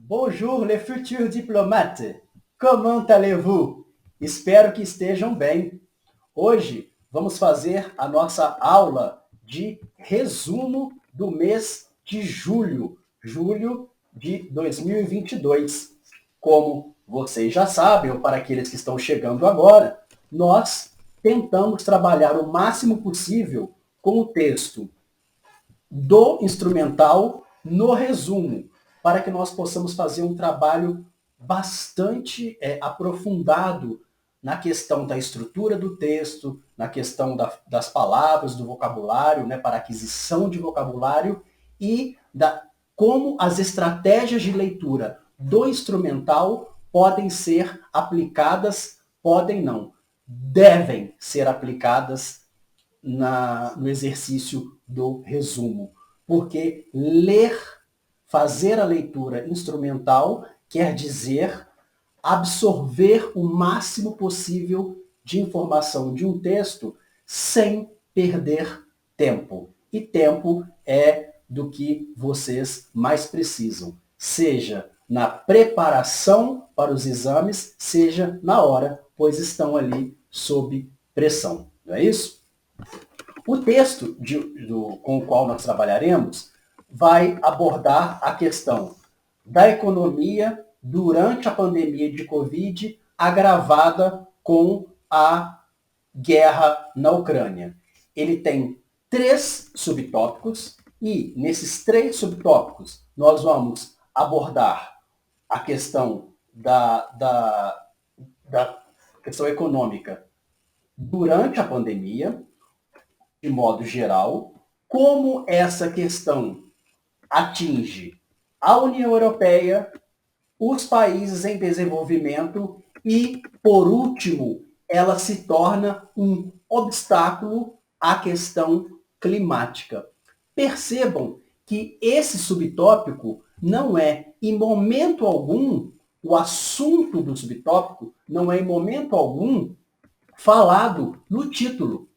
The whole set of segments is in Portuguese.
Bonjour les futurs diplomates. Comment allez-vous? Espero que estejam bem. Hoje vamos fazer a nossa aula de resumo do mês de julho de 2022. Como vocês já sabem, ou para aqueles que estão chegando agora, nós tentamos trabalhar o máximo possível com o texto do instrumental no resumo, para que nós possamos fazer um trabalho bastante aprofundado na questão da estrutura do texto, na questão das palavras, do vocabulário, né, para aquisição de vocabulário e como as estratégias de leitura do instrumental podem ser aplicadas, podem não, devem ser aplicadas no exercício do resumo. Porque ler, fazer a leitura instrumental, quer dizer absorver o máximo possível de informação de um texto sem perder tempo. E tempo é do que vocês mais precisam, seja na preparação para os exames, seja na hora, pois estão ali sob pressão. Não é isso? O texto com o qual nós trabalharemos vai abordar a questão da economia durante a pandemia de Covid, agravada com a guerra na Ucrânia. Ele tem 3 subtópicos e, nesses 3 subtópicos, nós vamos abordar a questão da questão econômica durante a pandemia, de modo geral, como essa questão atinge a União Europeia, os países em desenvolvimento e, por último, ela se torna um obstáculo à questão climática. Percebam que esse subtópico não é, em momento algum, o assunto do subtópico não é, em momento algum, falado no título.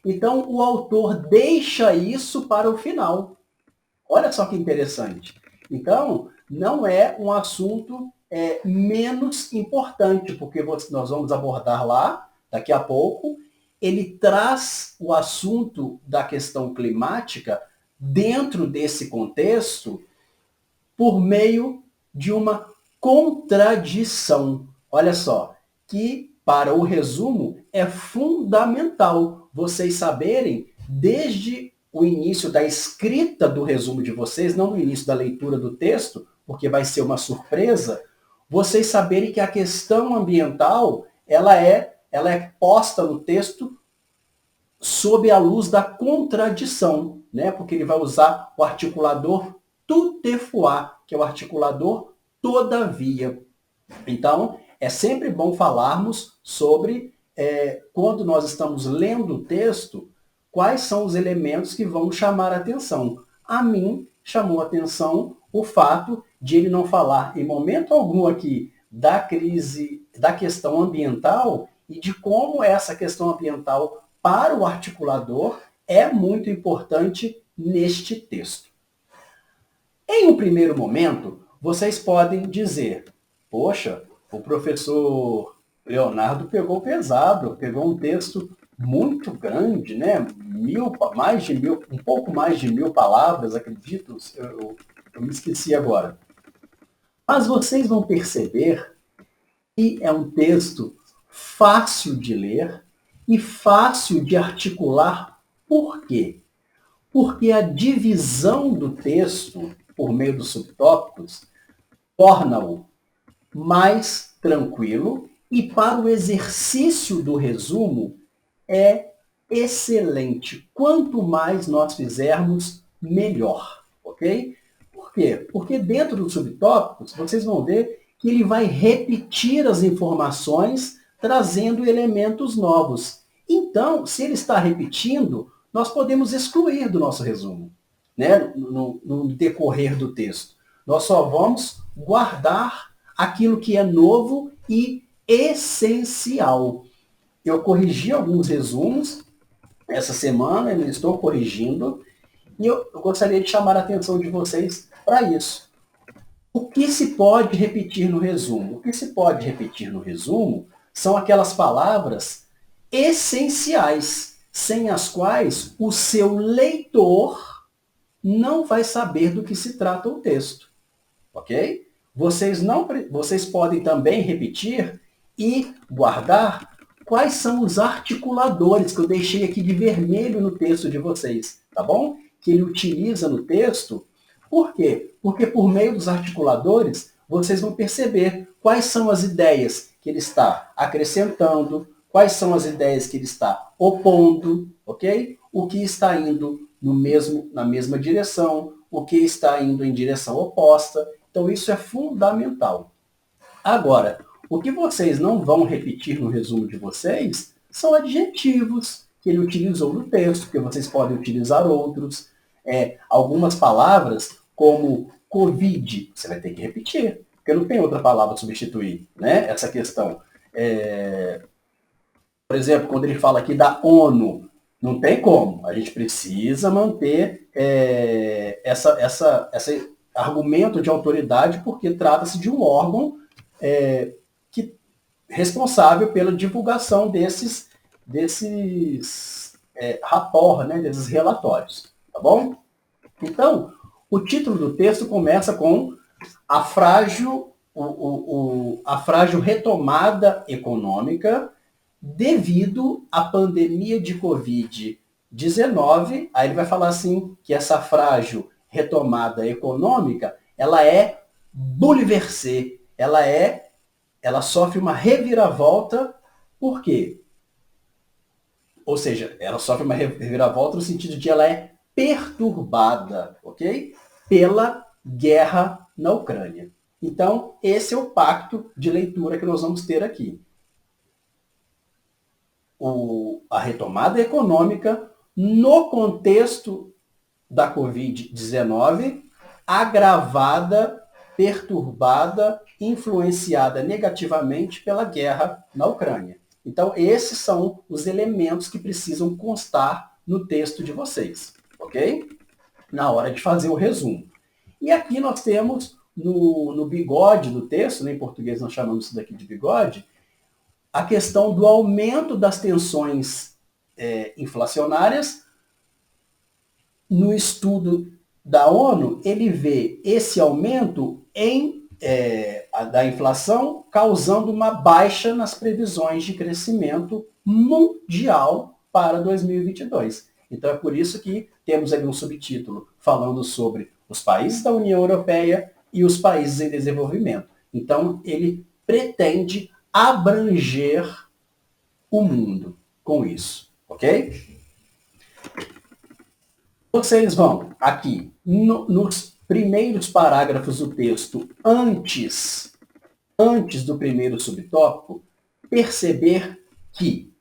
Então, o autor deixa isso para o final. Olha só que interessante. Então, não é um assunto menos importante, porque nós vamos abordar lá, daqui a pouco, ele traz o assunto da questão climática dentro desse contexto por meio de uma contradição. Olha só, que para o resumo é fundamental vocês saberem desde o início da escrita do resumo de vocês, não no início da leitura do texto, porque vai ser uma surpresa, vocês saberem que a questão ambiental ela é posta no texto sob a luz da contradição, né? Porque ele vai usar o articulador toutefois, que é o articulador todavia. Então, é sempre bom falarmos sobre, quando nós estamos lendo o texto, quais são os elementos que vão chamar a atenção. A mim chamou a atenção o fato de ele não falar em momento algum aqui da crise, da questão ambiental e de como essa questão ambiental para o articulador é muito importante neste texto. Em um primeiro momento, vocês podem dizer, poxa, o professor Leonardo pegou pesado, pegou um texto muito grande, né? Um pouco mais de 1000 palavras, acredito, eu me esqueci agora. Mas vocês vão perceber que é um texto fácil de ler e fácil de articular. Por quê? Porque a divisão do texto, por meio dos subtópicos, torna-o mais tranquilo e para o exercício do resumo é excelente. Quanto mais nós fizermos, melhor, ok? Por quê? Porque dentro dos subtópicos, vocês vão ver que ele vai repetir as informações, trazendo elementos novos. Então, se ele está repetindo, nós podemos excluir do nosso resumo, né? No decorrer do texto. Nós só vamos guardar aquilo que é novo e essencial. Eu corrigi alguns resumos essa semana, eu estou corrigindo, e eu gostaria de chamar a atenção de vocês para isso. O que se pode repetir no resumo? O que se pode repetir no resumo são aquelas palavras essenciais, sem as quais o seu leitor não vai saber do que se trata o texto, ok? Vocês podem também repetir e guardar quais são os articuladores que eu deixei aqui de vermelho no texto de vocês, tá bom? Que ele utiliza no texto. Por quê? Porque por meio dos articuladores, vocês vão perceber quais são as ideias que ele está acrescentando, quais são as ideias que ele está opondo, ok? O que está indo na mesma direção, o que está indo em direção oposta. Então, isso é fundamental. Agora, o que vocês não vão repetir no resumo de vocês são adjetivos que ele utilizou no texto, porque vocês podem utilizar outros. Algumas palavras, como Covid, você vai ter que repetir, porque não tem outra palavra para substituir, né? Essa questão. Por exemplo, quando ele fala aqui da ONU, não tem como. A gente precisa manter esse argumento de autoridade, porque trata-se de um órgão responsável pela divulgação desses rapport, né, desses relatórios. Tá bom? Então, o título do texto começa com a frágil retomada econômica devido à pandemia de Covid-19. Aí ele vai falar assim, que essa frágil retomada econômica, ela é bouleversée, ela sofre uma reviravolta. Por quê? Ou seja, ela sofre uma reviravolta no sentido de ela é perturbada, ok? Pela guerra na Ucrânia. Então, esse é o pacto de leitura que nós vamos ter aqui. A retomada econômica no contexto da Covid-19, agravada, perturbada, influenciada negativamente pela guerra na Ucrânia. Então, esses são os elementos que precisam constar no texto de vocês, ok? Na hora de fazer o resumo. E aqui nós temos, no bigode do texto, né, em português nós chamamos isso daqui de bigode, a questão do aumento das tensões inflacionárias. No estudo da ONU, ele vê esse aumento da inflação causando uma baixa nas previsões de crescimento mundial para 2022. Então é por isso que temos ali um subtítulo falando sobre os países da União Europeia e os países em desenvolvimento. Então ele pretende abranger o mundo com isso, ok? Vocês vão aqui nos primeiros parágrafos do texto, antes do primeiro subtópico, perceber que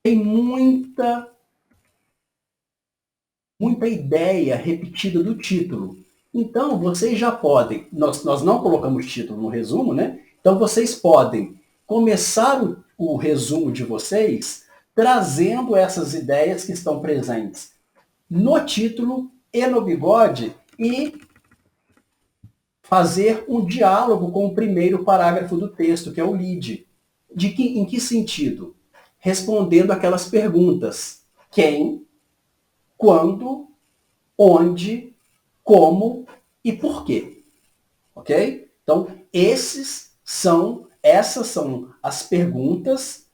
tem muita ideia repetida do título. Então, vocês já podem, nós não colocamos título no resumo, né? Então, vocês podem começar o resumo de vocês trazendo essas ideias que estão presentes no título e no bigode e fazer um diálogo com o primeiro parágrafo do texto, que é o lead. Em que sentido? Respondendo aquelas perguntas. Quem, quando, onde, como e por quê. Ok? Então, essas são as perguntas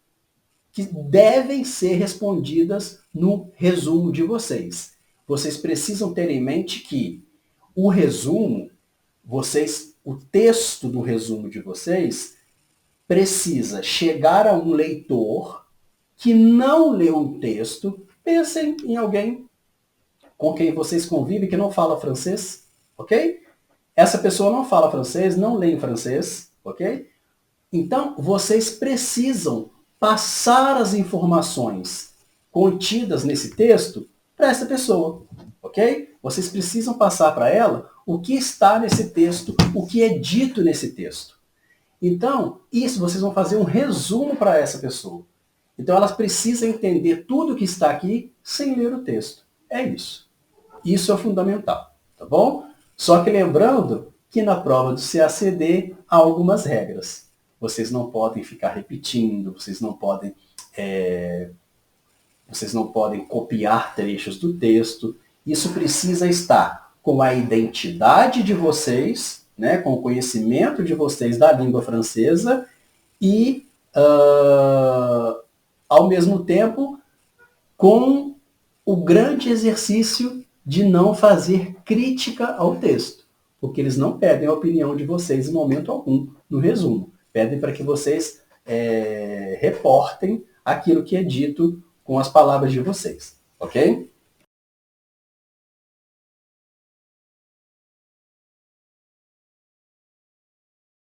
que devem ser respondidas no resumo de vocês. Vocês precisam ter em mente que o resumo, o texto do resumo de vocês precisa chegar a um leitor que não leu o texto. Pensem em alguém com quem vocês convivem que não fala francês, ok? Essa pessoa não fala francês, não lê em francês, ok? Então, vocês precisam passar as informações contidas nesse texto para essa pessoa, ok? Vocês precisam passar para ela o que está nesse texto, o que é dito nesse texto. Então, isso vocês vão fazer um resumo para essa pessoa. Então, elas precisam entender tudo que está aqui sem ler o texto. É isso. Isso é fundamental, tá bom? Só que lembrando que na prova do CACD há algumas regras. Vocês não podem ficar repetindo, vocês não podem copiar trechos do texto. Isso precisa estar com a identidade de vocês, né, com o conhecimento de vocês da língua francesa e, ao mesmo tempo, com o grande exercício de não fazer crítica ao texto, porque eles não pedem a opinião de vocês em momento algum no resumo. Pedem para que vocês reportem aquilo que é dito com as palavras de vocês, ok?